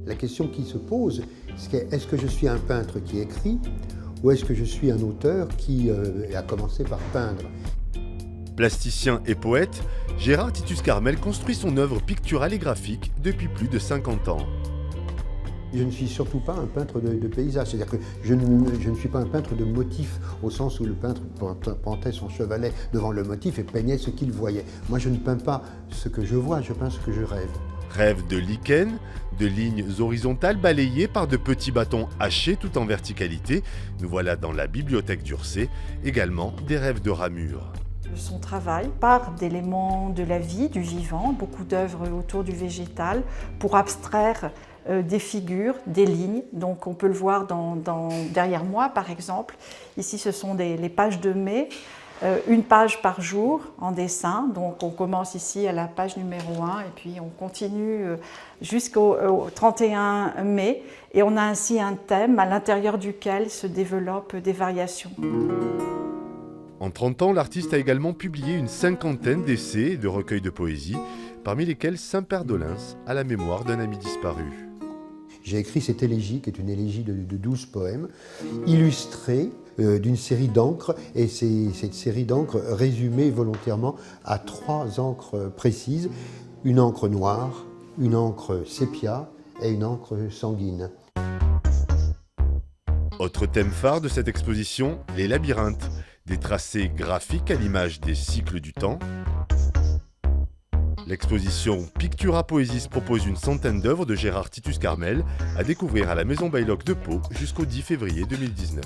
La question qui se pose, c'est est-ce que je suis un peintre qui écrit ou est-ce que je suis un auteur qui a commencé par peindre? Plasticien et poète, Gérard Titus Carmel construit son œuvre picturale et graphique depuis plus de 50 ans. Je ne suis surtout pas un peintre de paysage, c'est-à-dire que je ne suis pas un peintre de motifs, au sens où le peintre pentait son chevalet devant le motif et peignait ce qu'il voyait. Moi, je ne peins pas ce que je vois, je peins ce que je rêve. Rêve de lichen, de lignes horizontales balayées par de petits bâtons hachés tout en verticalité. Nous voilà dans la bibliothèque d'Ursay, également des rêves de ramures. Son travail part d'éléments de la vie, du vivant, beaucoup d'œuvres autour du végétal, pour abstraire des figures, des lignes. Donc on peut le voir derrière moi par exemple. Ici ce sont les pages de mai, une page par jour en dessin. Donc on commence ici à la page numéro 1 et puis on continue jusqu'au 31 mai. Et on a ainsi un thème à l'intérieur duquel se développent des variations. En 30 ans, l'artiste a également publié une cinquantaine d'essais et de recueils de poésie, parmi lesquels Saint-Père d'Olins, à la mémoire d'un ami disparu. J'ai écrit cette élégie, qui est une élégie de 12 poèmes, illustrée d'une série d'encres, et cette série d'encres résumée volontairement à 3 encres précises, une encre noire, une encre sépia et une encre sanguine. Autre thème phare de cette exposition, les labyrinthes, des tracés graphiques à l'image des cycles du temps. L'exposition Pictura Poesis propose une centaine d'œuvres de Gérard Titus Carmel à découvrir à la Maison Baylock de Pau jusqu'au 10 février 2019.